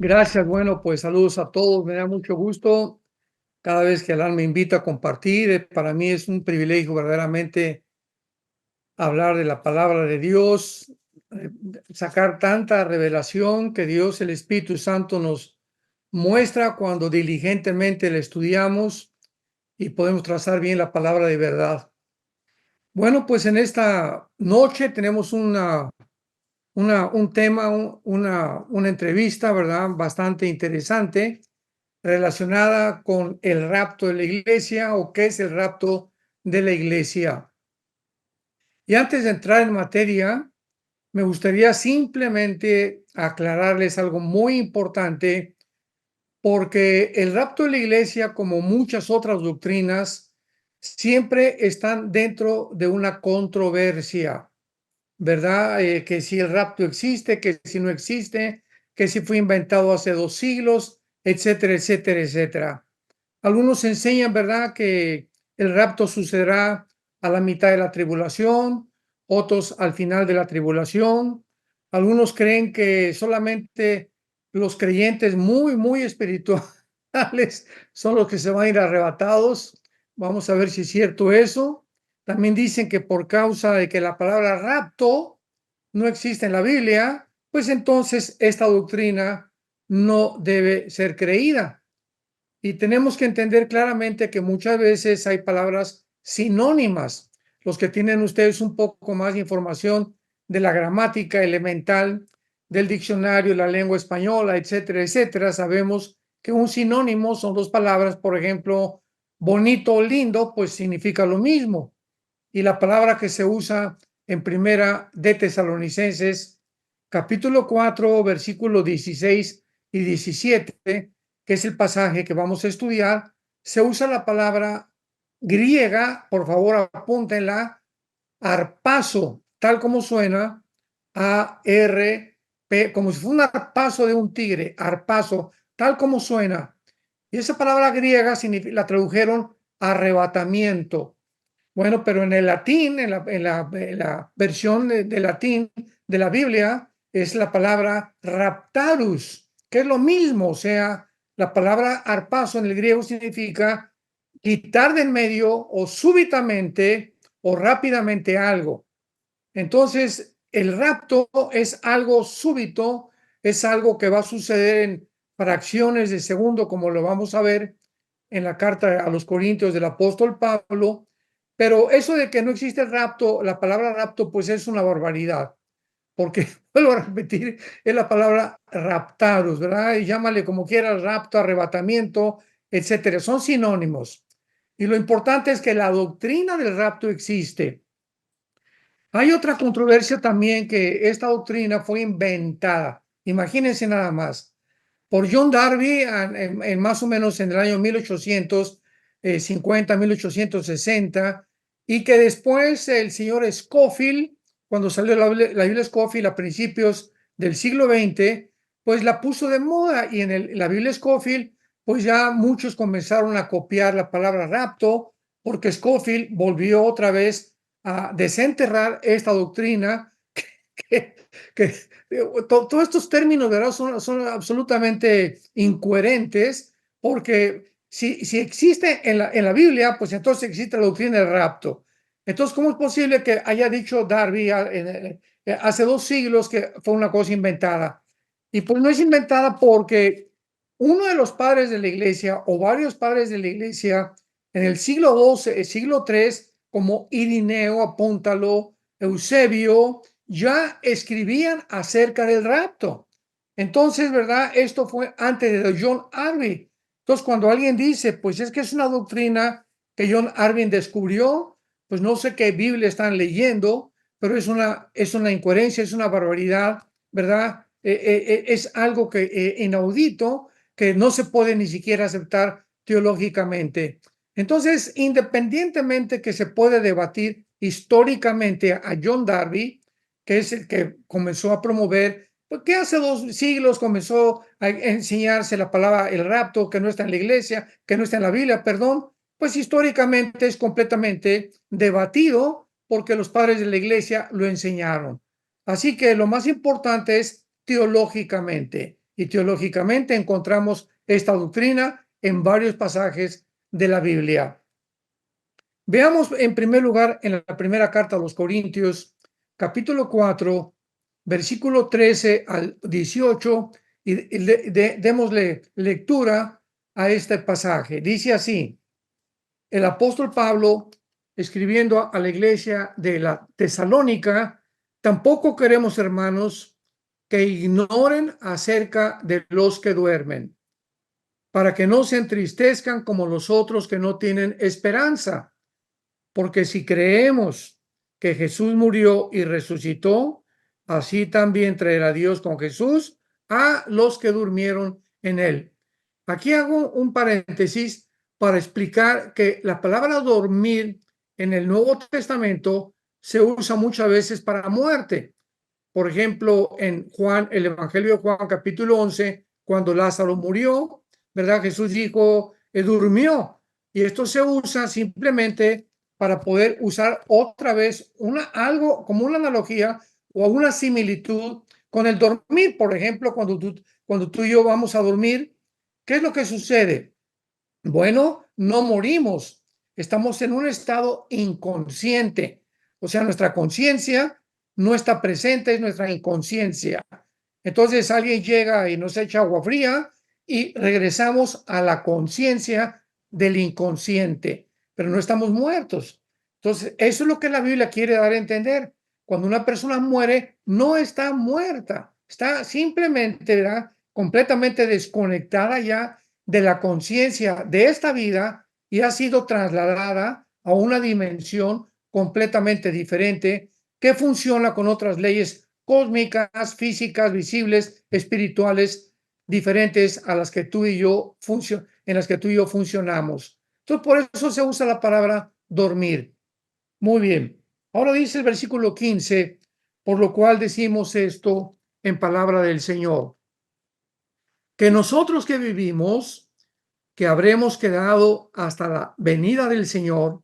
Gracias. Bueno, pues saludos a todos. Me da mucho gusto cada vez que Alan me invita a compartir. Para mí es un privilegio verdaderamente hablar de la palabra de Dios, sacar tanta revelación que Dios, el Espíritu Santo, nos muestra cuando diligentemente la estudiamos y podemos trazar bien la palabra de verdad. Bueno, pues en esta noche tenemos un tema, una entrevista, ¿verdad? Bastante interesante relacionada con el rapto de la iglesia o qué es el rapto de la iglesia. Y antes de entrar en materia, me gustaría simplemente aclararles algo muy importante, porque el rapto de la iglesia, como muchas otras doctrinas, siempre están dentro de una controversia, ¿verdad? Que si el rapto existe, que si no existe, que si fue inventado hace 2 siglos, etcétera, etcétera, etcétera. Algunos enseñan, ¿verdad?, que el rapto sucederá a la mitad de la tribulación, otros al final de la tribulación. Algunos creen que solamente los creyentes muy, muy espirituales son los que se van a ir arrebatados. Vamos a ver si es cierto eso. También dicen que por causa de que la palabra rapto no existe en la Biblia, pues entonces esta doctrina no debe ser creída. Y tenemos que entender claramente que muchas veces hay palabras sinónimas. Los que tienen ustedes un poco más de información de la gramática elemental, del diccionario, la lengua española, etcétera, etcétera, sabemos que un sinónimo son dos palabras. Por ejemplo, bonito o lindo, pues significa lo mismo. Y la palabra que se usa en Primera de Tesalonicenses, capítulo 4, versículos 16 y 17, que es el pasaje que vamos a estudiar, se usa la palabra griega, por favor apúntenla, arpazo, tal como suena, A-R-P, como si fuera un arpazo de un tigre, arpazo, tal como suena. Y esa palabra griega la tradujeron arrebatamiento. Bueno, pero en el latín, en la versión de latín de la Biblia, es la palabra raptarus, que es lo mismo. O sea, la palabra arpazo en el griego significa quitar del medio o súbitamente o rápidamente algo. Entonces, el rapto es algo súbito, es algo que va a suceder en fracciones de segundo, como lo vamos a ver en la carta a los Corintios del apóstol Pablo. Pero eso de que no existe el rapto, la palabra rapto, pues es una barbaridad, porque, vuelvo a repetir, es la palabra raptarus, ¿verdad? Y llámale como quieras, rapto, arrebatamiento, etcétera. Son sinónimos. Y lo importante es que la doctrina del rapto existe. Hay otra controversia también, que esta doctrina fue inventada. Imagínense nada más, por John Darby en más o menos en el año 1850, 1860, y que después el señor Scofield, cuando salió la Biblia Scofield a principios del siglo XX, pues la puso de moda, y en la Biblia Scofield, pues ya muchos comenzaron a copiar la palabra rapto, porque Scofield volvió otra vez a desenterrar esta doctrina que, que todos estos términos, ¿verdad?, son absolutamente incoherentes, porque si existe en la Biblia, pues entonces existe la doctrina del rapto. Entonces, ¿cómo es posible que haya dicho Darby hace 2 siglos que fue una cosa inventada? Y pues no es inventada, porque uno de los padres de la iglesia o varios padres de la iglesia en el siglo II, el siglo III, como Irineo, apúntalo, Eusebio, ya escribían acerca del rapto. Entonces, ¿verdad? Esto fue antes de John Arvin. Entonces, cuando alguien dice, pues es que es una doctrina que John Arvin descubrió, pues no sé qué Biblia están leyendo, pero es una incoherencia, es una barbaridad, ¿verdad? Es algo que inaudito, que no se puede ni siquiera aceptar teológicamente. Entonces, independientemente que se puede debatir históricamente a John Darby, que es el que comenzó a promover, porque hace 2 siglos comenzó a enseñarse la palabra el rapto, que no está en la iglesia, que no está en la Biblia, perdón, pues históricamente es completamente debatido, porque los padres de la iglesia lo enseñaron. Así que lo más importante es teológicamente. y teológicamente encontramos esta doctrina en varios pasajes de la Biblia. Veamos en primer lugar en la primera carta a los Corintios, capítulo 4, versículo 13 al 18, y démosle lectura a este pasaje. Dice así: el apóstol Pablo, escribiendo a la iglesia de la Tesalónica: tampoco queremos, hermanos, que ignoren acerca de los que duermen, para que no se entristezcan como los otros que no tienen esperanza. Porque si creemos que Jesús murió y resucitó, así también traerá Dios con Jesús a los que durmieron en él. Aquí hago un paréntesis para explicar que la palabra dormir en el Nuevo Testamento se usa muchas veces para muerte. Por ejemplo, en Juan, el Evangelio de Juan, capítulo 11, cuando Lázaro murió, ¿verdad? Jesús dijo, durmió. Y esto se usa simplemente para poder usar otra vez algo como una analogía o una similitud con el dormir. Por ejemplo, cuando tú y yo vamos a dormir, ¿qué es lo que sucede? Bueno, no morimos, estamos en un estado inconsciente, o sea, nuestra conciencia no está presente, es nuestra inconsciencia. Entonces alguien llega y nos echa agua fría y regresamos a la conciencia del inconsciente, pero no estamos muertos. Entonces, eso es lo que la Biblia quiere dar a entender. Cuando una persona muere, no está muerta, está simplemente, ¿verdad?, completamente desconectada ya de la conciencia de esta vida y ha sido trasladada a una dimensión completamente diferente que funciona con otras leyes cósmicas, físicas, visibles, espirituales, diferentes a las que tú y yo en las que tú y yo funcionamos. Entonces, por eso se usa la palabra dormir. Muy bien. Ahora dice el versículo 15, por lo cual decimos esto en palabra del Señor, que nosotros que vivimos, que habremos quedado hasta la venida del Señor,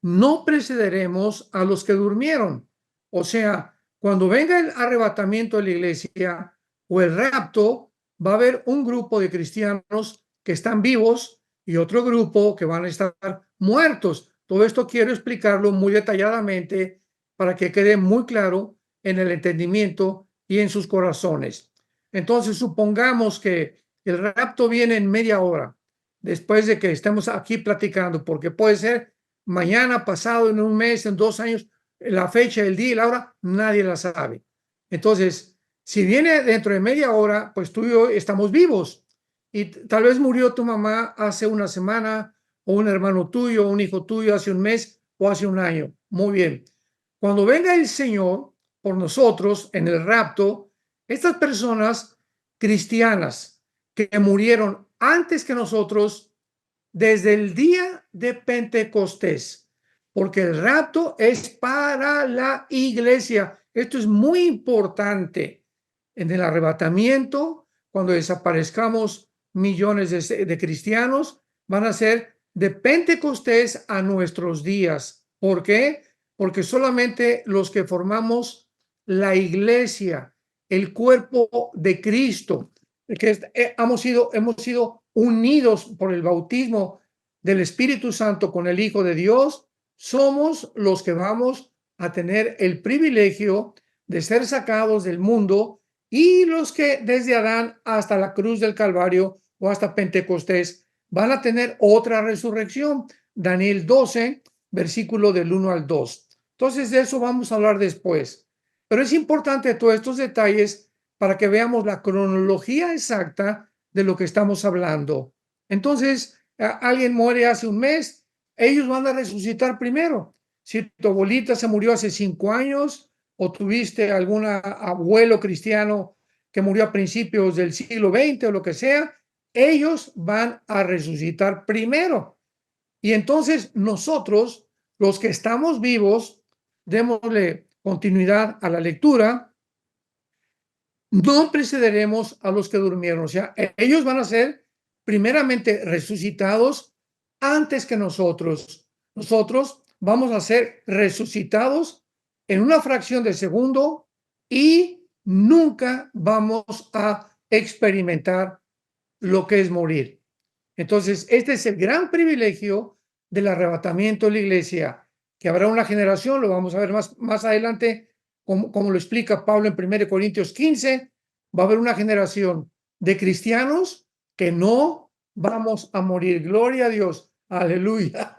no precederemos a los que durmieron. O sea, cuando venga el arrebatamiento de la iglesia o el rapto, va a haber un grupo de cristianos que están vivos y otro grupo que van a estar muertos. Todo esto quiero explicarlo muy detalladamente para que quede muy claro en el entendimiento y en sus corazones. Entonces, supongamos que el rapto viene en media hora después de que estemos aquí platicando, porque puede ser mañana, pasado, en un mes, en 2 años, la fecha, el día y la hora, nadie la sabe. Entonces, si viene dentro de media hora, pues tú y yo estamos vivos y tal vez murió tu mamá hace una semana o un hermano tuyo, un hijo tuyo hace un mes o hace un año. Muy bien. Cuando venga el Señor por nosotros en el rapto, estas personas cristianas que murieron antes que nosotros, desde el día de Pentecostés, porque el rapto es para la iglesia. Esto es muy importante. En el arrebatamiento, cuando desaparezcamos millones de cristianos, van a ser de Pentecostés a nuestros días. ¿Por qué? Porque solamente los que formamos la iglesia, el cuerpo de Cristo, que hemos sido unidos por el bautismo del Espíritu Santo con el Hijo de Dios, somos los que vamos a tener el privilegio de ser sacados del mundo, y los que desde Adán hasta la cruz del Calvario o hasta Pentecostés van a tener otra resurrección. Daniel 12, versículo del 1 al 2. Entonces, de eso vamos a hablar después. Pero es importante todos estos detalles para que veamos la cronología exacta de lo que estamos hablando. Entonces, alguien muere hace un mes, ellos van a resucitar primero. Si tu abuelita se murió hace 5 años o tuviste algún abuelo cristiano que murió a principios del siglo XX o lo que sea, ellos van a resucitar primero. Y entonces nosotros, los que estamos vivos, démosle continuidad a la lectura, no precederemos a los que durmieron. O sea, ellos van a ser primeramente resucitados antes que nosotros. Nosotros vamos a ser resucitados en una fracción de segundo y nunca vamos a experimentar lo que es morir. Entonces, este es el gran privilegio del arrebatamiento de la iglesia, que habrá una generación, lo vamos a ver más adelante, como lo explica Pablo en 1 Corintios 15, va a haber una generación de cristianos que no vamos a morir. Gloria a Dios, aleluya.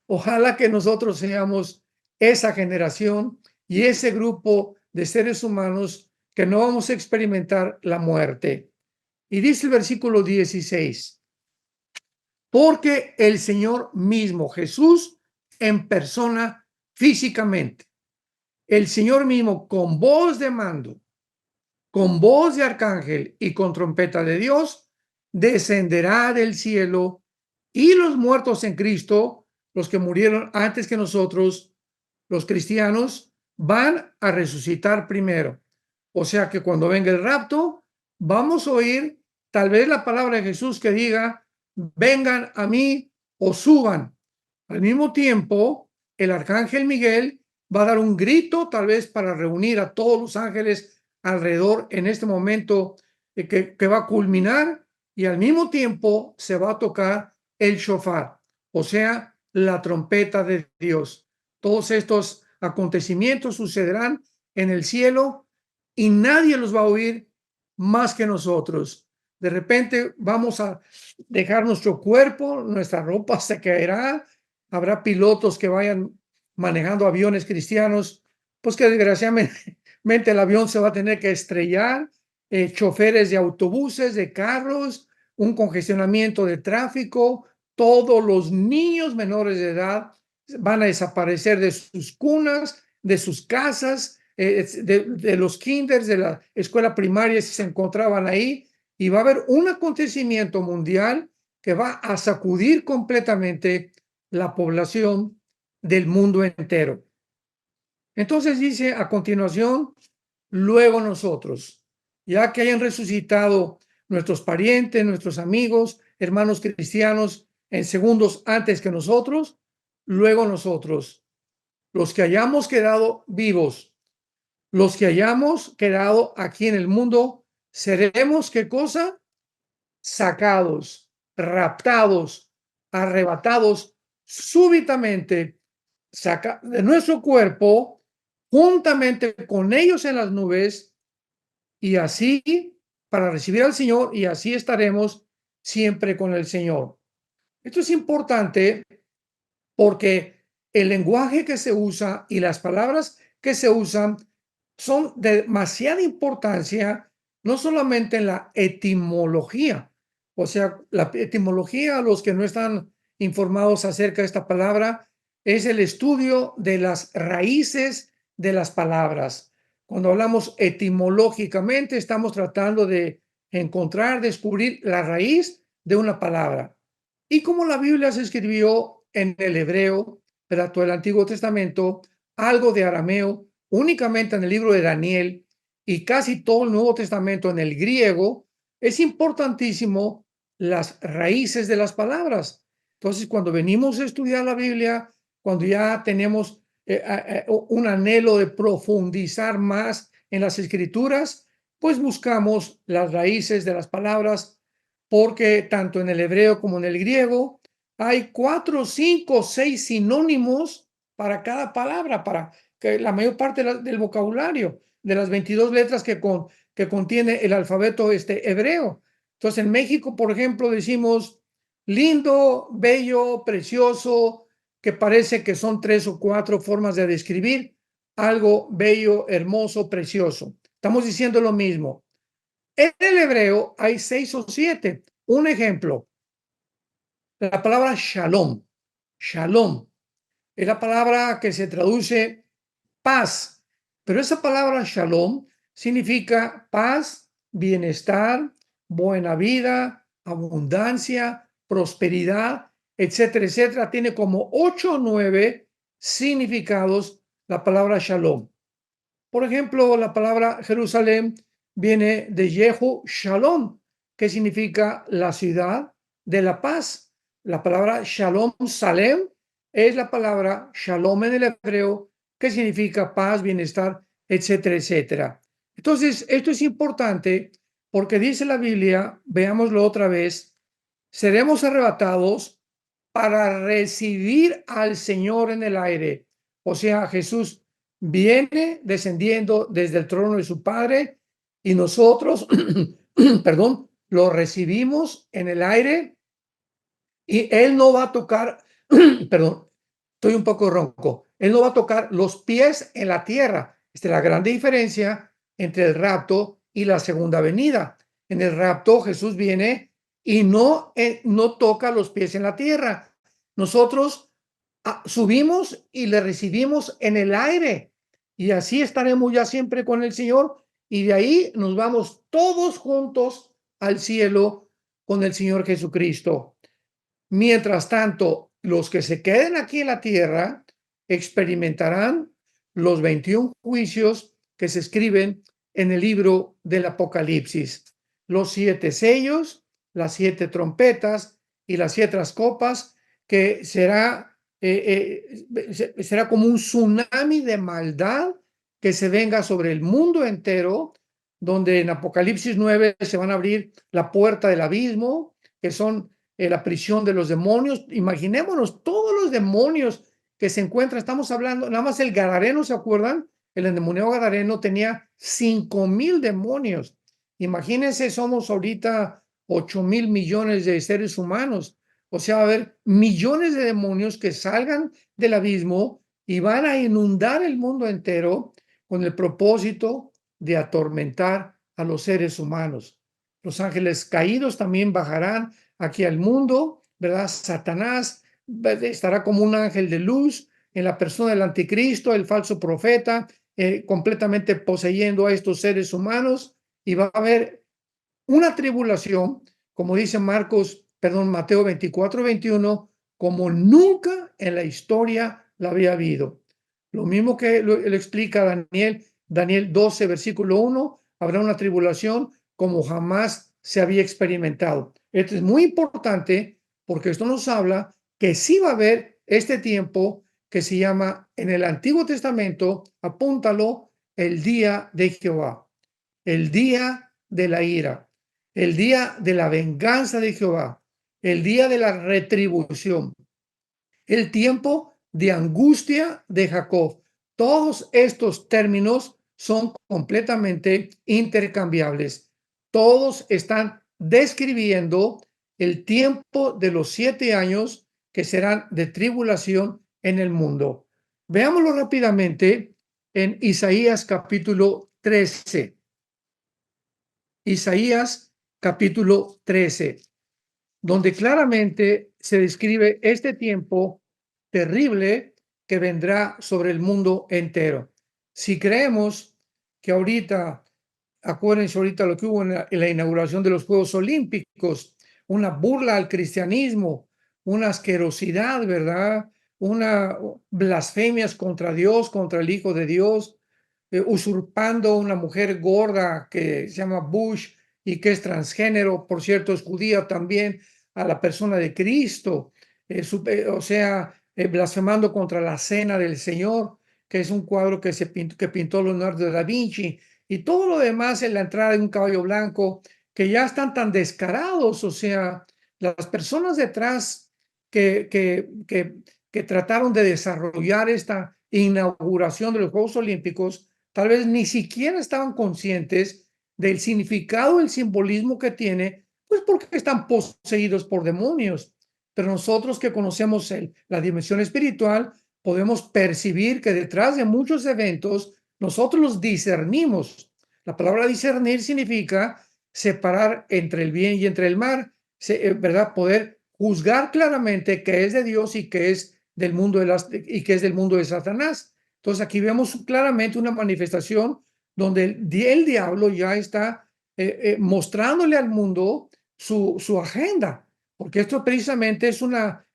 Ojalá que nosotros seamos esa generación y ese grupo de seres humanos que no vamos a experimentar la muerte. Y dice el versículo 16, porque el Señor mismo, Jesús en persona, físicamente, el Señor mismo con voz de mando, con voz de arcángel y con trompeta de Dios, descenderá del cielo y los muertos en Cristo, los que murieron antes que nosotros, los cristianos, van a resucitar primero. O sea que cuando venga el rapto, vamos a oír tal vez la palabra de Jesús que diga, vengan a mí o suban. Al mismo tiempo, el arcángel Miguel va a dar un grito, tal vez para reunir a todos los ángeles alrededor en este momento que va a culminar, y al mismo tiempo se va a tocar el shofar, o sea, la trompeta de Dios. Todos estos acontecimientos sucederán en el cielo y nadie los va a oír más que nosotros. De repente vamos a dejar nuestro cuerpo, nuestra ropa se caerá, habrá pilotos que vayan manejando aviones cristianos, pues que desgraciadamente el avión se va a tener que estrellar, choferes de autobuses, de carros, un congestionamiento de tráfico, todos los niños menores de edad van a desaparecer de sus cunas, de sus casas, de los kinders, de la escuela primaria si se encontraban ahí, y va a haber un acontecimiento mundial que va a sacudir completamente la población del mundo entero. Entonces dice a continuación, luego nosotros, ya que hayan resucitado nuestros parientes, nuestros amigos, hermanos cristianos en segundos antes que nosotros, luego nosotros, los que hayamos quedado vivos, los que hayamos quedado aquí en el mundo, seremos, ¿qué cosa? Sacados, raptados, arrebatados súbitamente de nuestro cuerpo, juntamente con ellos en las nubes, y así para recibir al Señor, y así estaremos siempre con el Señor. Esto es importante porque el lenguaje que se usa y las palabras que se usan son de demasiada importancia, no solamente en la etimología, o sea, la etimología, los que no están informados acerca de esta palabra, es el estudio de las raíces de las palabras. Cuando hablamos etimológicamente, estamos tratando de encontrar, descubrir la raíz de una palabra. Y como la Biblia se escribió en el hebreo, ¿verdad? Todo el Antiguo Testamento, algo de arameo, únicamente en el libro de Daniel y casi todo el Nuevo Testamento en el griego, es importantísimo las raíces de las palabras. Entonces, cuando venimos a estudiar la Biblia, cuando ya tenemos un anhelo de profundizar más en las escrituras, pues buscamos las raíces de las palabras, porque tanto en el hebreo como en el griego hay 4, 5, 6 sinónimos para cada palabra, para que la mayor parte del vocabulario de las 22 letras que contiene el alfabeto hebreo. Entonces, en México, por ejemplo, decimos lindo, bello, precioso, que parece que son 3 o 4 formas de describir algo bello, hermoso, precioso. Estamos diciendo lo mismo. En el hebreo hay 6 o 7. Un ejemplo, la palabra shalom. Shalom es la palabra que se traduce paz, pero esa palabra shalom significa paz, bienestar, buena vida, abundancia, prosperidad, etcétera, etcétera. Tiene como 8 o 9 significados la palabra shalom. Por ejemplo, la palabra Jerusalén viene de Yehu Shalom, que significa la ciudad de la paz. La palabra Shalom Salem es la palabra Shalom en el hebreo, que significa paz, bienestar, etcétera, etcétera. Entonces, esto es importante porque dice la Biblia, veámoslo otra vez, seremos arrebatados para recibir al Señor en el aire. O sea, Jesús viene descendiendo desde el trono de su Padre y nosotros, perdón, lo recibimos en el aire y Él no va a tocar, perdón, estoy un poco ronco, Él no va a tocar los pies en la tierra. Esta es la gran diferencia entre el rapto y la segunda venida. En el rapto Jesús viene y no toca los pies en la tierra. Nosotros subimos y le recibimos en el aire y así estaremos ya siempre con el Señor y de ahí nos vamos todos juntos al cielo con el Señor Jesucristo. Mientras tanto, los que se queden aquí en la tierra experimentarán los 21 juicios que se escriben en el libro del Apocalipsis. Los 7 sellos, las 7 trompetas y las 7 copas, que será como un tsunami de maldad que se venga sobre el mundo entero, donde en Apocalipsis 9 se van a abrir la puerta del abismo, que son la prisión de los demonios. Imaginémonos todos los demonios que se encuentran. Estamos hablando, nada más el Gadareno, ¿se acuerdan? El endemoniado Gadareno tenía 5,000 demonios. Imagínense, somos ahorita 8,000 millones de seres humanos. O sea, va a haber millones de demonios que salgan del abismo y van a inundar el mundo entero con el propósito de atormentar a los seres humanos. Los ángeles caídos también bajarán aquí al mundo, ¿verdad? Satanás estará como un ángel de luz en la persona del anticristo, el falso profeta, completamente poseyendo a estos seres humanos, y va a haber una tribulación, como dice Mateo 24:21, como nunca en la historia la había habido. Lo mismo que lo explica Daniel 12, versículo 1, habrá una tribulación como jamás se había experimentado. Esto es muy importante porque esto nos habla que sí va a haber este tiempo que se llama en el Antiguo Testamento, apúntalo, el día de Jehová, el día de la ira, el día de la venganza de Jehová, el día de la retribución, el tiempo de angustia de Jacob. Todos estos términos son completamente intercambiables. Todos están describiendo el tiempo de los 7 años que serán de tribulación en el mundo. Veámoslo rápidamente en Isaías capítulo 13. Isaías capítulo 13, donde claramente se describe este tiempo terrible que vendrá sobre el mundo entero. Si creemos que ahorita, acuérdense ahorita lo que hubo en la inauguración de los Juegos Olímpicos, una burla al cristianismo, una asquerosidad, ¿verdad? Una blasfemias contra Dios, contra el Hijo de Dios, usurpando una mujer gorda que se llama Bush y que es transgénero, por cierto, es judía también, a la persona de Cristo, blasfemando contra la cena del Señor, que es un cuadro que pintó Leonardo da Vinci, y todo lo demás en la entrada de un caballo blanco, que ya están tan descarados, o sea, las personas detrás que trataron de desarrollar esta inauguración de los Juegos Olímpicos, tal vez ni siquiera estaban conscientes del significado, el simbolismo que tiene, pues porque están poseídos por demonios. Pero nosotros que conocemos la dimensión espiritual, podemos percibir que detrás de muchos eventos, nosotros los discernimos. La palabra discernir significa separar entre el bien y entre el mal, ¿verdad? Poder juzgar claramente qué es de Dios y qué es del mundo de Satanás. Entonces aquí vemos claramente una manifestación donde el diablo ya está mostrándole al mundo su agenda, porque esto precisamente es una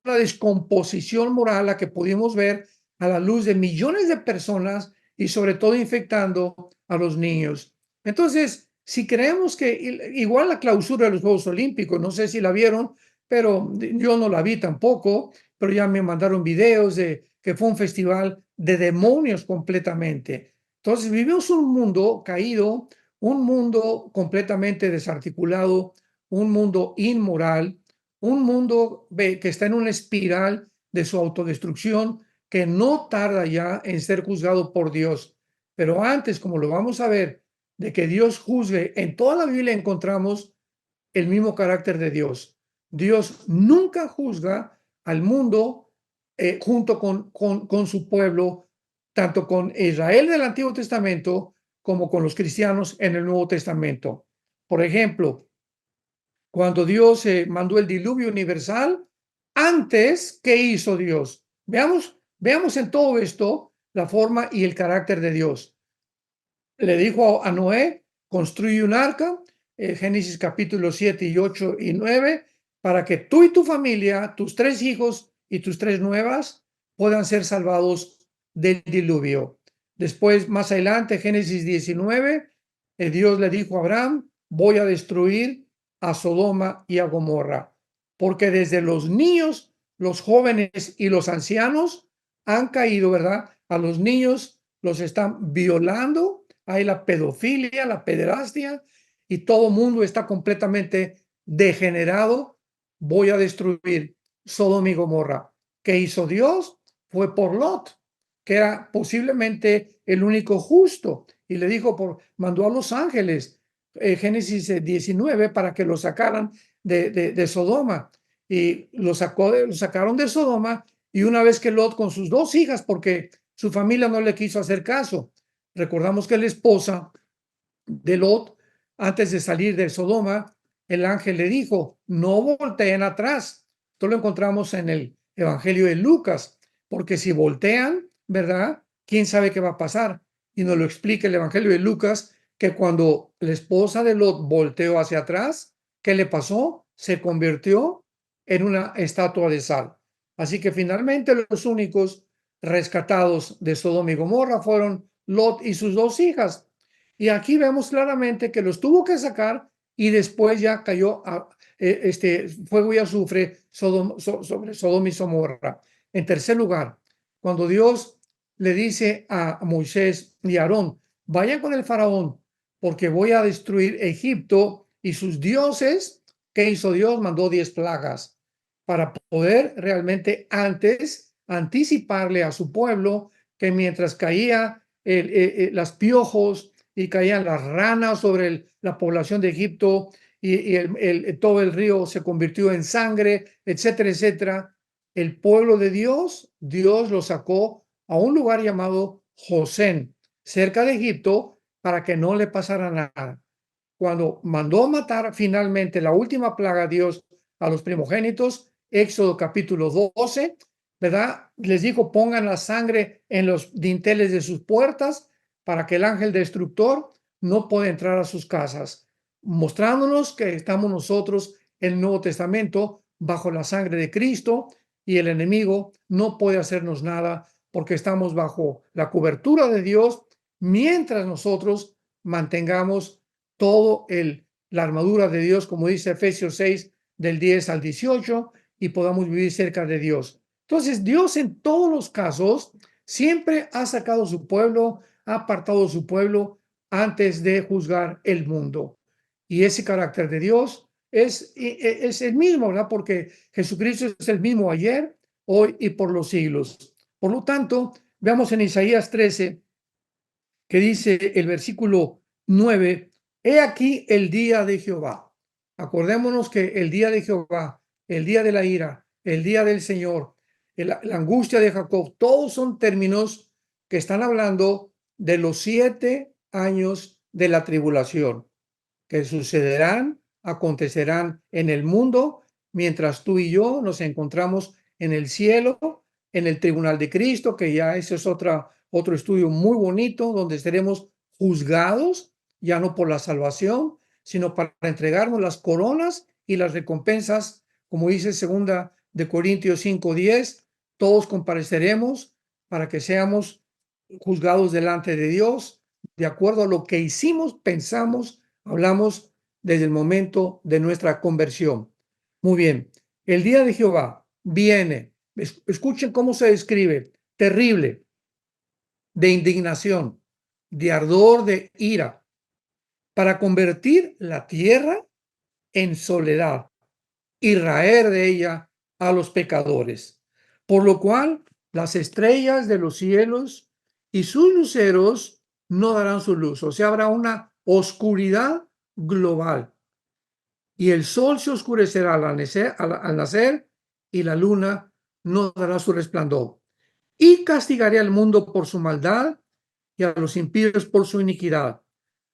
descomposición moral la que pudimos ver a la luz de millones de personas y sobre todo infectando a los niños. Entonces, si creemos que igual la clausura de los Juegos Olímpicos, no sé si la vieron, pero yo no la vi tampoco, pero ya me mandaron videos de que fue un festival de demonios completamente. Entonces vivimos un mundo caído, un mundo completamente desarticulado, un mundo inmoral, un mundo que está en una espiral de su autodestrucción que no tarda ya en ser juzgado por Dios. Pero antes, como lo vamos a ver, de que Dios juzgue, en toda la Biblia encontramos el mismo carácter de Dios. Dios nunca juzga al mundo junto con su pueblo, tanto con Israel del Antiguo Testamento como con los cristianos en el Nuevo Testamento. Por ejemplo, cuando Dios mandó el diluvio universal, antes, ¿qué hizo Dios? Veamos en todo esto la forma y el carácter de Dios. Le dijo a Noé, construye un arca, Génesis capítulo 7 y 8 y 9, para que tú y tu familia, tus 3 hijos y tus 3 nuevas, puedan ser salvados del diluvio. Después, más adelante, Génesis 19, Dios le dijo a Abraham, voy a destruir a Sodoma y a Gomorra, porque desde los niños, los jóvenes y los ancianos han caído, ¿verdad? A los niños los están violando, hay la pedofilia, la pederastia, y todo mundo está completamente degenerado. Voy a destruir Sodoma y Gomorra. ¿Qué hizo Dios? Fue por Lot, que era posiblemente el único justo, y le dijo, mandó a los ángeles, Génesis 19, para que lo sacaran de Sodoma, y lo sacaron de Sodoma, y una vez que Lot con sus 2 hijas, porque su familia no le quiso hacer caso, recordamos que la esposa de Lot, antes de salir de Sodoma, el ángel le dijo, no volteen atrás. Esto lo encontramos en el Evangelio de Lucas, porque si voltean, ¿verdad? ¿Quién sabe qué va a pasar? Y nos lo explica el Evangelio de Lucas, que cuando la esposa de Lot volteó hacia atrás, ¿qué le pasó? Se convirtió en una estatua de sal. Así que finalmente los únicos rescatados de Sodoma y Gomorra fueron Lot y sus 2 hijas. Y aquí vemos claramente que los tuvo que sacar y después ya cayó fuego y azufre sobre Sodoma y Gomorra. En tercer lugar, cuando Dios le dice a Moisés y a Aarón, vayan con el faraón porque voy a destruir Egipto y sus dioses, ¿qué hizo Dios? Mandó 10 plagas para poder realmente antes anticiparle a su pueblo que mientras caía las piojos y caían las ranas sobre la población de Egipto y todo el río se convirtió en sangre, etcétera, etcétera. El pueblo de Dios, Dios lo sacó a un lugar llamado Josén, cerca de Egipto, para que no le pasara nada. Cuando mandó matar finalmente la última plaga Dios a los primogénitos, Éxodo capítulo 12, ¿verdad? Les dijo, pongan la sangre en los dinteles de sus puertas para que el ángel destructor no pueda entrar a sus casas, mostrándonos que estamos nosotros en el Nuevo Testamento bajo la sangre de Cristo y el enemigo no puede hacernos nada porque estamos bajo la cobertura de Dios mientras nosotros mantengamos todo la armadura de Dios, como dice Efesios 6, del 10 al 18, y podamos vivir cerca de Dios. Entonces, Dios en todos los casos siempre ha sacado su pueblo, ha apartado su pueblo antes de juzgar el mundo. Y ese carácter de Dios es el mismo, ¿verdad? Porque Jesucristo es el mismo ayer, hoy y por los siglos. Por lo tanto, veamos en Isaías 13, que dice el versículo 9, he aquí el día de Jehová. Acordémonos que el día de Jehová, el día de la ira, el día del Señor, la angustia de Jacob, todos son términos que están hablando de los 7 años de la tribulación, que sucederán, acontecerán en el mundo, mientras tú y yo nos encontramos en el cielo, en el tribunal de Cristo, que ya ese es otro estudio muy bonito, donde seremos juzgados, ya no por la salvación, sino para entregarnos las coronas y las recompensas, como dice 2 Corintios 5:10, todos compareceremos para que seamos juzgados delante de Dios, de acuerdo a lo que hicimos, pensamos, hablamos desde el momento de nuestra conversión. Muy bien, el día de Jehová viene, escuchen cómo se describe, terrible, de indignación, de ardor, de ira, para convertir la tierra en soledad y raer de ella a los pecadores. Por lo cual las estrellas de los cielos y sus luceros no darán su luz. O sea, habrá una oscuridad global. Y el sol se oscurecerá al nacer y la luna no dará su resplandor. Y castigaré al mundo por su maldad y a los impíos por su iniquidad.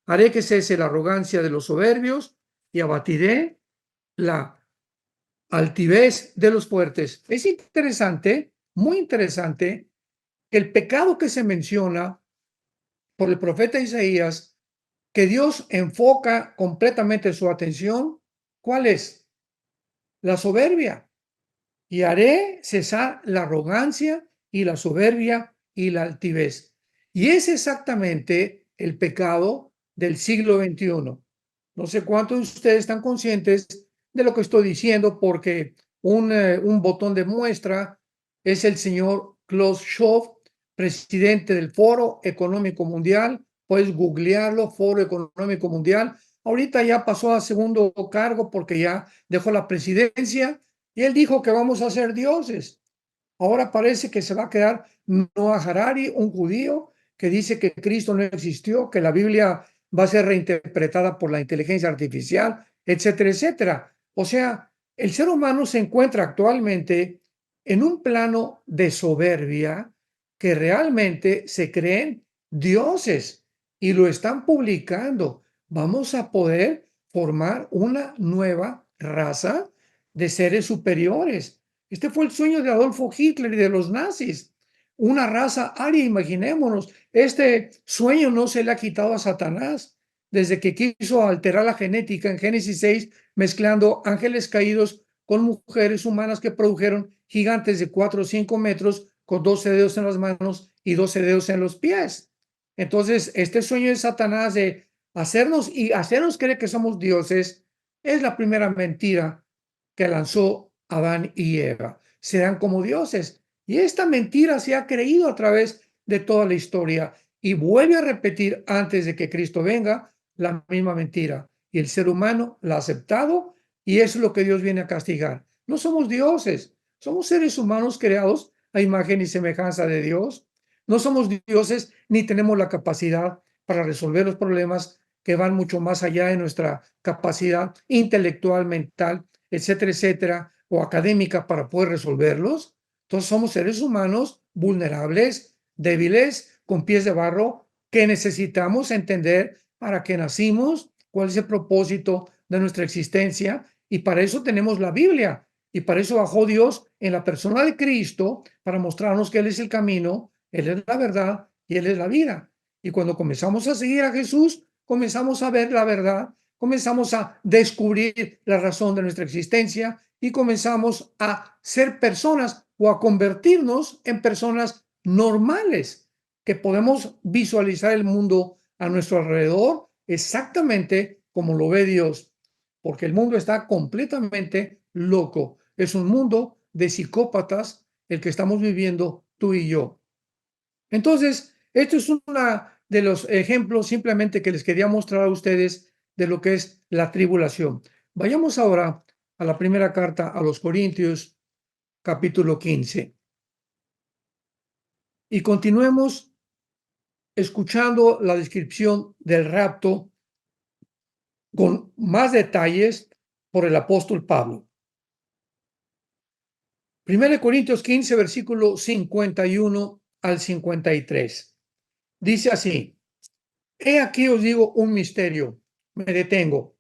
Haré que cese la arrogancia de los soberbios y abatiré la altivez de los fuertes. Es interesante, muy interesante, que el pecado que se menciona por el profeta Isaías, que Dios enfoca completamente su atención, ¿cuál es? La soberbia. Y haré cesar la arrogancia y la soberbia y la altivez. Y es exactamente el pecado del siglo XXI. No sé cuántos de ustedes están conscientes de lo que estoy diciendo, porque un botón de muestra es el señor Klaus Schwab, presidente del Foro Económico Mundial. Puedes googlearlo, Foro Económico Mundial. Ahorita ya pasó a segundo cargo porque ya dejó la presidencia y él dijo que vamos a ser dioses. Ahora parece que se va a quedar Noah Harari, un judío que dice que Cristo no existió, que la Biblia va a ser reinterpretada por la inteligencia artificial, etcétera, etcétera. O sea, el ser humano se encuentra actualmente en un plano de soberbia que realmente se creen dioses y lo están publicando. Vamos a poder formar una nueva raza de seres superiores. Este fue el sueño de Adolfo Hitler y de los nazis. Una raza aria, imaginémonos. Este sueño no se le ha quitado a Satanás desde que quiso alterar la genética en Génesis 6, mezclando ángeles caídos con mujeres humanas que produjeron gigantes de 4 o 5 metros con 12 dedos en las manos y 12 dedos en los pies. Entonces, este sueño de Satanás de hacernos creer que somos dioses es la primera mentira que lanzó Adán y Eva. Serán como dioses. Y esta mentira se ha creído a través de toda la historia y vuelve a repetir antes de que Cristo venga la misma mentira. Y el ser humano la ha aceptado y eso es lo que Dios viene a castigar. No somos dioses, somos seres humanos creados a imagen y semejanza de Dios. No somos dioses ni tenemos la capacidad para resolver los problemas que van mucho más allá de nuestra capacidad intelectual, mental, etcétera, etcétera, o académica para poder resolverlos. Entonces somos seres humanos vulnerables, débiles, con pies de barro, que necesitamos entender para qué nacimos, cuál es el propósito de nuestra existencia, y para eso tenemos la Biblia, y para eso bajó Dios en la persona de Cristo, para mostrarnos que Él es el camino, Él es la verdad y Él es la vida. Y cuando comenzamos a seguir a Jesús, comenzamos a ver la verdad, comenzamos a descubrir la razón de nuestra existencia y comenzamos a ser personas o a convertirnos en personas normales, que podemos visualizar el mundo a nuestro alrededor exactamente como lo ve Dios, porque el mundo está completamente loco. Es un mundo de psicópatas el que estamos viviendo tú y yo. Entonces, esto es uno de los ejemplos simplemente que les quería mostrar a ustedes de lo que es la tribulación. Vayamos ahora a la primera carta a los Corintios, capítulo 15. Y continuemos escuchando la descripción del rapto con más detalles por el apóstol Pablo. 1 Corintios 15, versículo 51 al 53. Dice así: He aquí os digo un misterio, me detengo.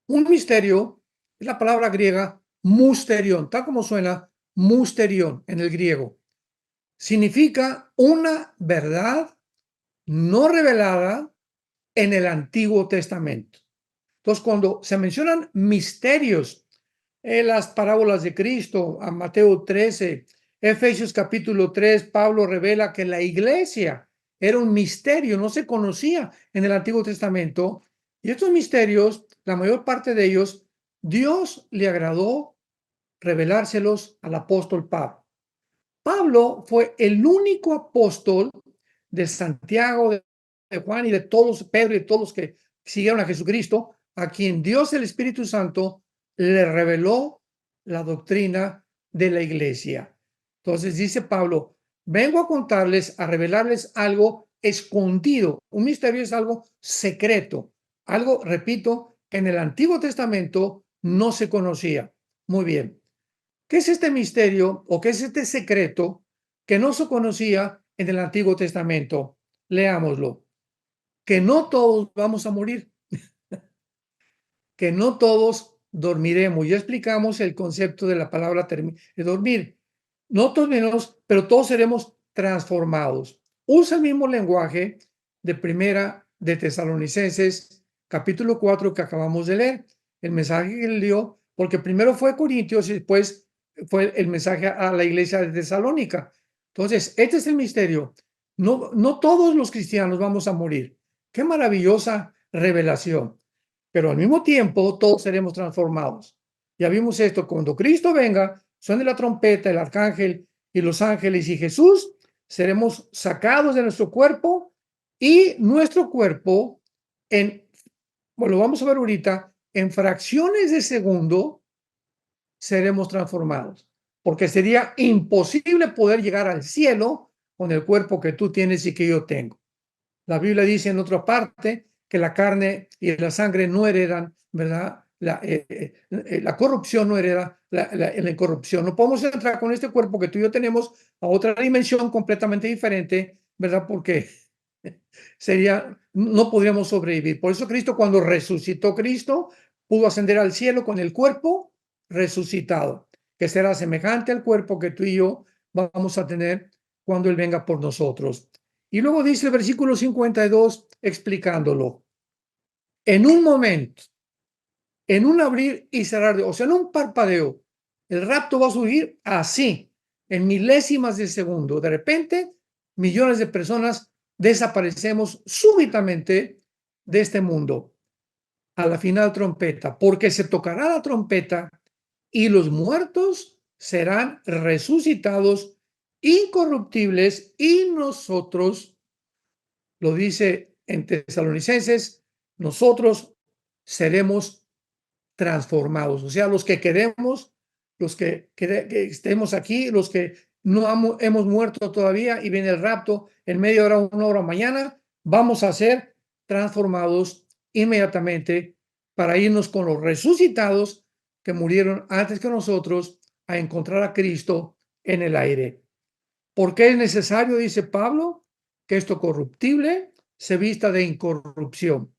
Un misterio es la palabra griega musterión, tal como suena musterión en el griego. Significa una verdad no revelada en el Antiguo Testamento. Entonces, cuando se mencionan misterios en las parábolas de Cristo, a Mateo 13, Efesios capítulo 3, Pablo revela que la iglesia era un misterio, no se conocía en el Antiguo Testamento. Y estos misterios, la mayor parte de ellos, Dios le agradó revelárselos al apóstol Pablo. Pablo fue el único apóstol de Santiago, de Juan y de todos, Pedro y de todos los que siguieron a Jesucristo, a quien Dios el Espíritu Santo le reveló la doctrina de la iglesia. Entonces dice Pablo, vengo a contarles, a revelarles algo escondido. Un misterio es algo secreto, algo, repito, en el Antiguo Testamento no se conocía. Muy bien. ¿Qué es este misterio o qué es este secreto que no se conocía en el Antiguo Testamento? Leámoslo. Que no todos vamos a morir, que no todos dormiremos. Ya explicamos el concepto de la palabra de dormir. No todos menos, pero todos seremos transformados. Usa el mismo lenguaje de Primera de Tesalonicenses, capítulo 4 que acabamos de leer. El mensaje que él dio, porque primero fue Corintios y después fue el mensaje a la iglesia de Tesalónica. Entonces, este es el misterio. No todos los cristianos vamos a morir. Qué maravillosa revelación. Pero al mismo tiempo, todos seremos transformados. Ya vimos esto, cuando Cristo venga, suene la trompeta, el arcángel y los ángeles y Jesús, seremos sacados de nuestro cuerpo y nuestro cuerpo, lo vamos a ver ahorita, en fracciones de segundo, seremos transformados. Porque sería imposible poder llegar al cielo con el cuerpo que tú tienes y que yo tengo. La Biblia dice en otra parte que la carne y la sangre no heredan, ¿verdad? La corrupción no hereda la incorrupción. No podemos entrar con este cuerpo que tú y yo tenemos a otra dimensión completamente diferente, ¿verdad? Porque no podríamos sobrevivir. Por eso Cristo, cuando resucitó Cristo, pudo ascender al cielo con el cuerpo resucitado, que será semejante al cuerpo que tú y yo vamos a tener cuando Él venga por nosotros. Y luego dice el versículo 52, explicándolo. En un momento, en un abrir y cerrar, o sea, en un parpadeo, el rapto va a surgir así, en milésimas de segundo. De repente, millones de personas desaparecemos súbitamente de este mundo a la final trompeta, porque se tocará la trompeta y los muertos serán resucitados incorruptibles y nosotros, lo dice en Tesalonicenses, nosotros seremos transformados. O sea, los que queremos, que estemos aquí, los que no hemos muerto todavía y viene el rapto en media hora, una hora mañana, vamos a ser transformados inmediatamente para irnos con los resucitados que murieron antes que nosotros a encontrar a Cristo en el aire. ¿Por qué es necesario, dice Pablo, que esto corruptible se vista de incorrupción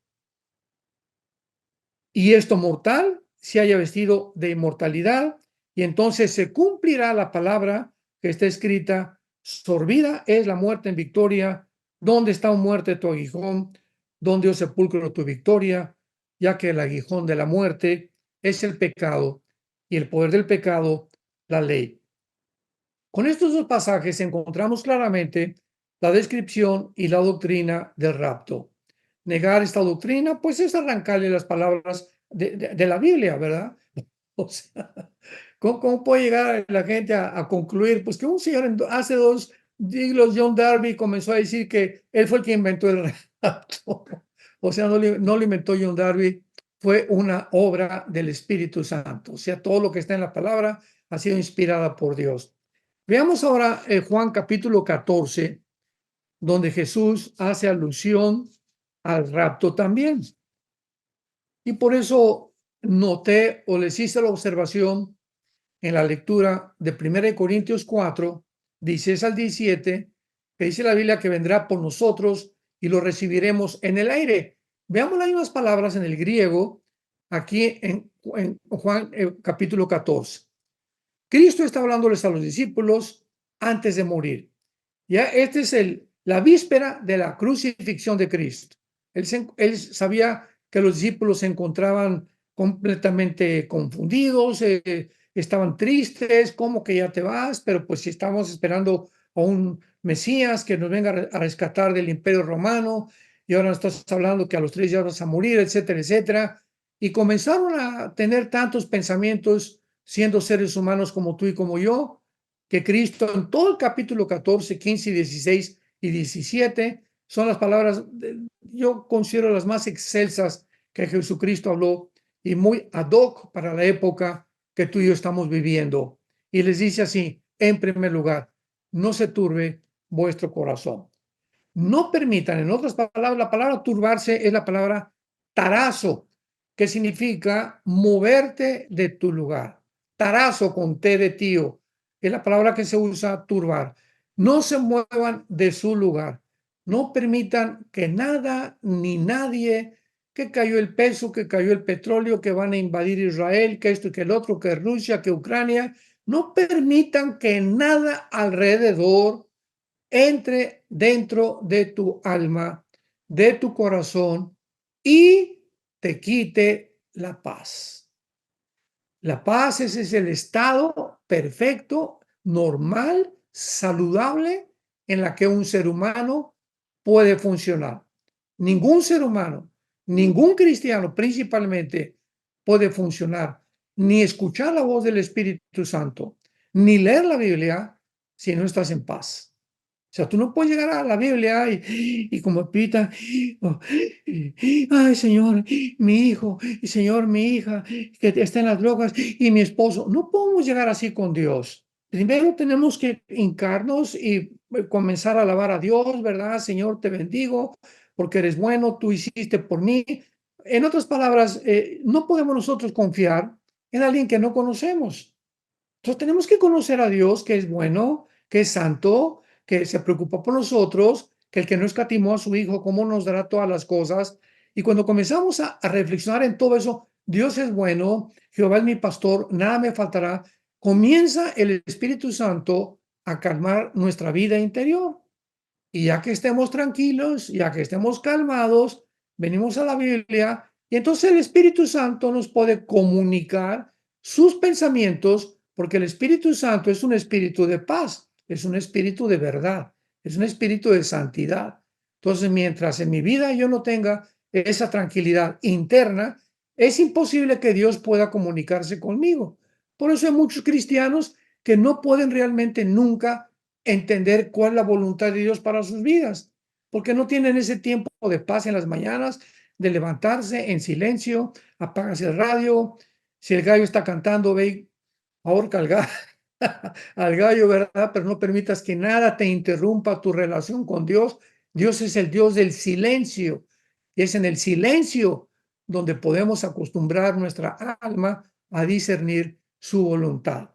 y esto mortal se haya vestido de inmortalidad? Y entonces se cumplirá la palabra que está escrita: sorbida es la muerte en victoria. ¿Dónde está, oh muerte, tu aguijón? ¿Dónde, oh sepulcro, tu victoria? Ya que el aguijón de la muerte es el pecado y el poder del pecado, la ley. Con estos dos pasajes encontramos claramente la descripción y la doctrina del rapto. Negar esta doctrina, pues, es arrancarle las palabras de la Biblia, ¿verdad? O sea, ¿cómo puede llegar la gente a concluir? Pues que un señor hace 2 siglos, John Darby, comenzó a decir que él fue el que inventó el rapto. O sea, no lo inventó John Darby, fue una obra del Espíritu Santo. O sea, todo lo que está en la palabra ha sido inspirada por Dios. Veamos ahora Juan capítulo 14, donde Jesús hace alusión al rapto también. Y por eso noté o les hice la observación en la lectura de 1 Corintios 4, 16 al 17, que dice la Biblia que vendrá por nosotros y lo recibiremos en el aire. Veamos las mismas palabras en el griego aquí en Juan capítulo 14. Cristo está hablándoles a los discípulos antes de morir. Ya esta es la víspera de la crucifixión de Cristo. Él sabía que los discípulos se encontraban completamente confundidos, estaban tristes, ¿cómo que ya te vas? Pero pues si estamos esperando a un Mesías que nos venga a rescatar del imperio romano, y ahora estás hablando que a los 3 días vas a morir, etcétera, etcétera. Y comenzaron a tener tantos pensamientos, siendo seres humanos como tú y como yo, que Cristo en todo el capítulo 14, 15, 16 y 17 son las palabras yo considero las más excelsas que Jesucristo habló y muy ad hoc para la época que tú y yo estamos viviendo. Y les dice así, en primer lugar, no se turbe vuestro corazón. No permitan, en otras palabras, la palabra turbarse es la palabra tarazo, que significa moverte de tu lugar. Tarazo con T de tío, es la palabra que se usa turbar. No se muevan de su lugar. No permitan que nada ni nadie, que cayó el peso, que cayó el petróleo, que van a invadir Israel, que esto y que el otro, que Rusia, que Ucrania, no permitan que nada alrededor entre dentro de tu alma, de tu corazón y te quite la paz. La paz ese es el estado perfecto, normal, saludable en la que un ser humano puede funcionar. Ningún ser humano, ningún cristiano principalmente puede funcionar, ni escuchar la voz del Espíritu Santo, ni leer la Biblia si no estás en paz. O sea, tú no puedes llegar a la Biblia y como pita, oh, ay, Señor, mi hijo, y Señor, mi hija, que está en las drogas, y mi esposo. No podemos llegar así con Dios. Primero tenemos que hincarnos y comenzar a alabar a Dios, ¿verdad? Señor, te bendigo porque eres bueno, tú hiciste por mí. En otras palabras, no podemos nosotros confiar en alguien que no conocemos. Entonces tenemos que conocer a Dios, que es bueno, que es santo, que se preocupa por nosotros, que el que no escatimó a su Hijo, cómo nos dará todas las cosas. Y cuando comenzamos a reflexionar en todo eso, Dios es bueno, Jehová es mi pastor, nada me faltará, comienza el Espíritu Santo a calmar nuestra vida interior. Y ya que estemos tranquilos, ya que estemos calmados, venimos a la Biblia y entonces el Espíritu Santo nos puede comunicar sus pensamientos, porque el Espíritu Santo es un espíritu de paz, es un espíritu de verdad, es un espíritu de santidad. Entonces, mientras en mi vida yo no tenga esa tranquilidad interna, es imposible que Dios pueda comunicarse conmigo. Por eso hay muchos cristianos que no pueden realmente nunca entender cuál es la voluntad de Dios para sus vidas, porque no tienen ese tiempo de paz en las mañanas, de levantarse en silencio, apagas el radio, si el gallo está cantando, ve, ahorca al gallo, al gallo, ¿verdad? Pero no permitas que nada te interrumpa tu relación con Dios. Dios es el Dios del silencio, y es en el silencio donde podemos acostumbrar nuestra alma a discernir su voluntad.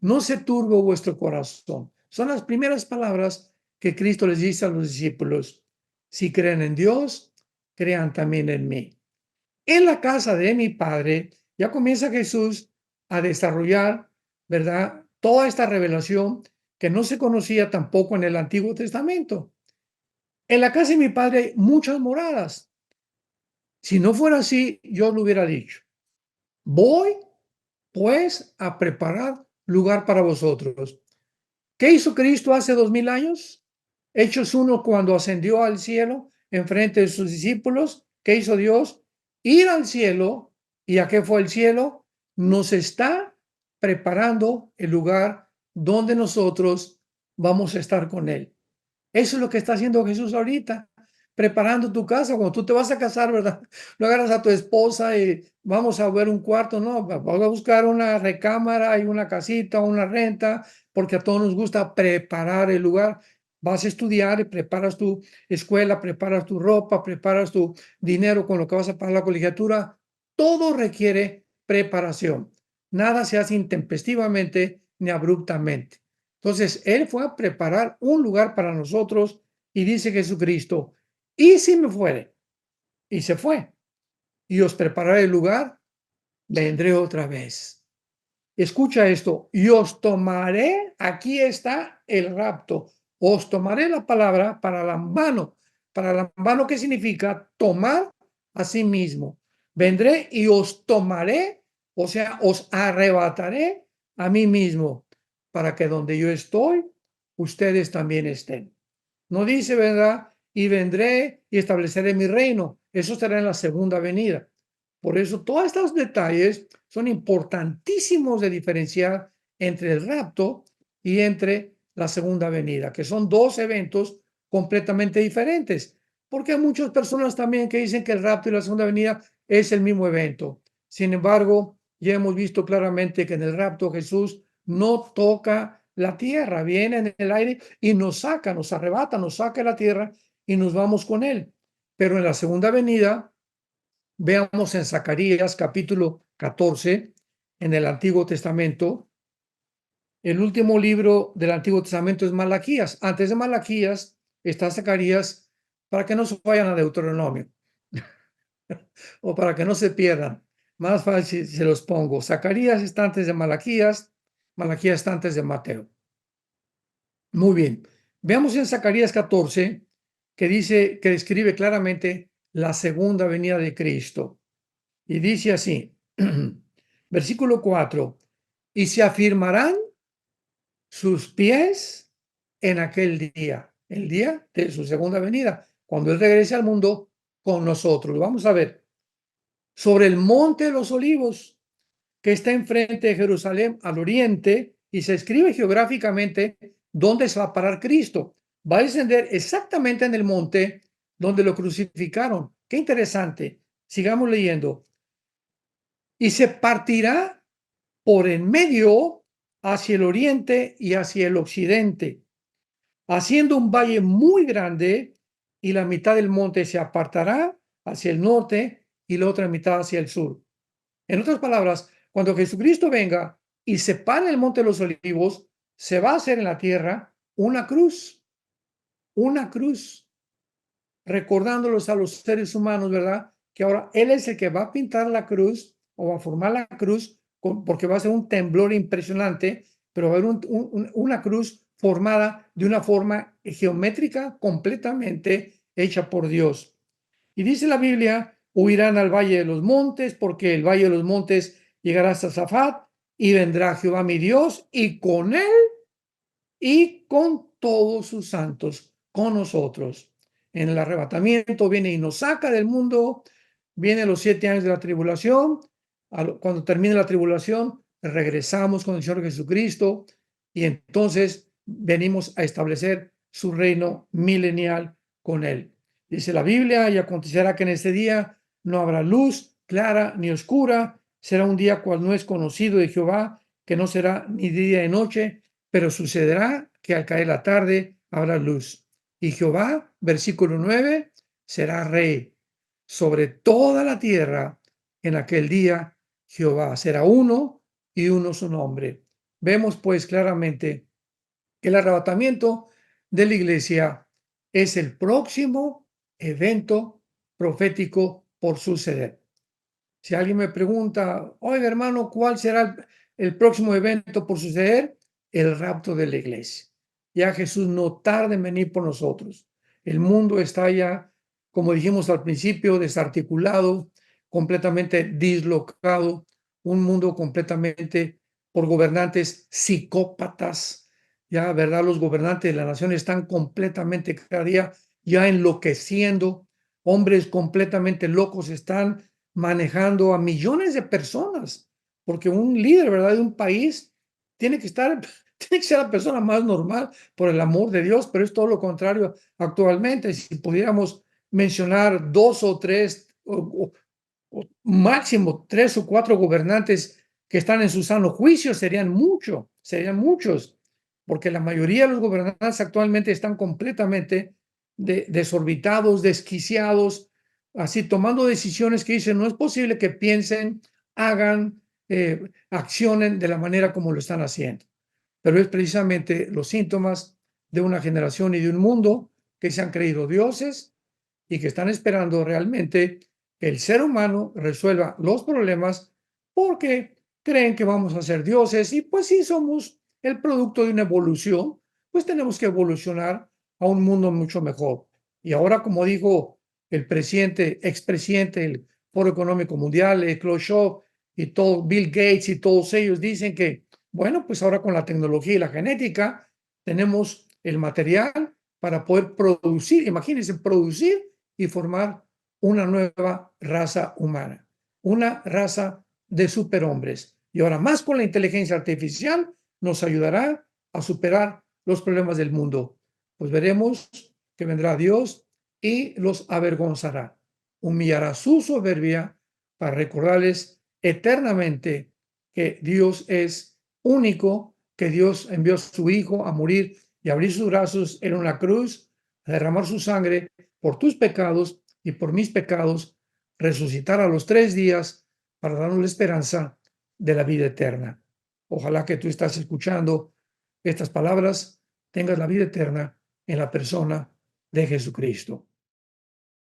No se turbe vuestro corazón. Son las primeras palabras que Cristo les dice a los discípulos. Si creen en Dios, crean también en mí. En la casa de mi Padre ya comienza Jesús a desarrollar, ¿verdad? Toda esta revelación que no se conocía tampoco en el Antiguo Testamento. En la casa de mi Padre hay muchas moradas. Si no fuera así, yo lo hubiera dicho. Voy, pues, a preparar lugar para vosotros. ¿Qué hizo Cristo hace 2000 años? Hechos 1, cuando ascendió al cielo en frente de sus discípulos. ¿Qué hizo Dios? Ir al cielo. ¿Y a qué fue el cielo? Nos está preparando el lugar donde nosotros vamos a estar con Él. Eso es lo que está haciendo Jesús ahorita, preparando tu casa. Cuando tú te vas a casar, ¿verdad? No agarras a tu esposa y vamos a ver un cuarto, no, vamos a buscar una recámara y una casita, una renta, porque a todos nos gusta preparar el lugar. Vas a estudiar y preparas tu escuela, preparas tu ropa, preparas tu dinero con lo que vas a pagar la colegiatura. Todo requiere preparación. Nada se hace intempestivamente ni abruptamente. Entonces, Él fue a preparar un lugar para nosotros y dice Jesucristo, y si me fuere, y se fue, y os prepararé el lugar, vendré otra vez. Escucha esto, y os tomaré, aquí está el rapto, os tomaré la palabra para lambano, ¿qué significa? Tomar a sí mismo. Vendré y os tomaré, o sea, os arrebataré a mí mismo, para que donde yo estoy, ustedes también estén. No dice, ¿verdad? Y vendré y estableceré mi reino. Eso será en la segunda venida. Por eso todos estos detalles son importantísimos de diferenciar entre el rapto y entre la segunda venida, que son dos eventos completamente diferentes. porque hay muchas personas también que dicen que el rapto y la segunda venida es el mismo evento. Sin embargo, ya hemos visto claramente que en el rapto Jesús no toca la tierra, viene en el aire y nos saca, nos arrebata, nos saca de la tierra y nos vamos con él. Pero en la segunda venida, veamos en Zacarías capítulo 14, en el Antiguo Testamento. El último libro del Antiguo Testamento es Malaquías. Antes de Malaquías está Zacarías, para que no se vayan a Deuteronomio o para que no se pierdan. Más fácil se los pongo. Zacarías está antes de Malaquías, Malaquías está antes de Mateo. Muy bien. Veamos en Zacarías 14 que dice, que describe claramente la segunda venida de Cristo. Y dice así, versículo 4, y se afirmarán sus pies en aquel día, el día de su segunda venida, cuando Él regrese al mundo con nosotros. Vamos a ver, sobre el monte de los olivos, que está enfrente de Jerusalén al oriente, y se escribe geográficamente dónde se va a parar Cristo. Va a descender exactamente en el monte donde lo crucificaron. Qué interesante. Sigamos leyendo. Y se partirá por en medio hacia el oriente y hacia el occidente, haciendo un valle muy grande, y la mitad del monte se apartará hacia el norte y la otra mitad hacia el sur. En otras palabras, cuando Jesucristo venga y se pare el monte de los olivos, se va a hacer en la tierra una cruz, recordándolos a los seres humanos, ¿verdad? Que ahora Él es el que va a pintar la cruz o va a formar la cruz, porque va a ser un temblor impresionante, pero va a haber una cruz formada de una forma geométrica completamente hecha por Dios. Y dice la Biblia, huirán al valle de los montes, porque el valle de los montes llegará hasta Zafat, y vendrá Jehová mi Dios, y con él y con todos sus santos, con nosotros. En el arrebatamiento viene y nos saca del mundo, vienen los 7 años de la tribulación, cuando termine la tribulación, regresamos con el Señor Jesucristo, y entonces venimos a establecer su reino milenial con él. Dice la Biblia, y acontecerá que en ese día no habrá luz clara ni oscura, será un día cual no es conocido de Jehová, que no será ni día ni noche, pero sucederá que al caer la tarde habrá luz. Y Jehová, versículo 9, será rey sobre toda la tierra. En aquel día Jehová será uno y uno su nombre. Vemos pues claramente que el arrebatamiento de la iglesia es el próximo evento profético por suceder. Si alguien me pregunta, oiga hermano, ¿cuál será el próximo evento por suceder? El rapto de la iglesia. Ya Jesús no tarda en venir por nosotros. El mundo está ya, como dijimos al principio, desarticulado, completamente dislocado, un mundo completamente por gobernantes psicópatas. Ya, ¿verdad? Los gobernantes de la nación están completamente cada día ya enloqueciendo. Hombres completamente locos están manejando a millones de personas, porque un líder, ¿verdad?, de un país tiene que estar, tiene que ser la persona más normal, por el amor de Dios, pero es todo lo contrario actualmente. Si pudiéramos mencionar 2 o 3, o máximo 3 o 4 gobernantes que están en su sano juicio, serían muchos, porque la mayoría de los gobernantes actualmente están completamente desorbitados, desquiciados, así tomando decisiones que dicen, no es posible que piensen, hagan, accionen de la manera como lo están haciendo. Pero es precisamente los síntomas de una generación y de un mundo que se han creído dioses y que están esperando realmente que el ser humano resuelva los problemas, porque creen que vamos a ser dioses, y pues si somos el producto de una evolución, pues tenemos que evolucionar a un mundo mucho mejor. Y ahora, como dijo el expresidente del Foro Económico Mundial, Klaus Schwab, y todo, Bill Gates y todos ellos dicen que, bueno, pues ahora con la tecnología y la genética tenemos el material para poder producir, imagínense, producir y formar una nueva raza humana, una raza de superhombres. Y ahora más con la inteligencia artificial nos ayudará a superar los problemas del mundo. Pues veremos que vendrá Dios y los avergonzará. Humillará su soberbia para recordarles eternamente que Dios es único, que Dios envió a su Hijo a morir y abrir sus brazos en una cruz, a derramar su sangre por tus pecados y por mis pecados, resucitar a los 3 días para darnos la esperanza de la vida eterna. Ojalá que tú estás escuchando estas palabras, tengas la vida eterna en la persona de Jesucristo.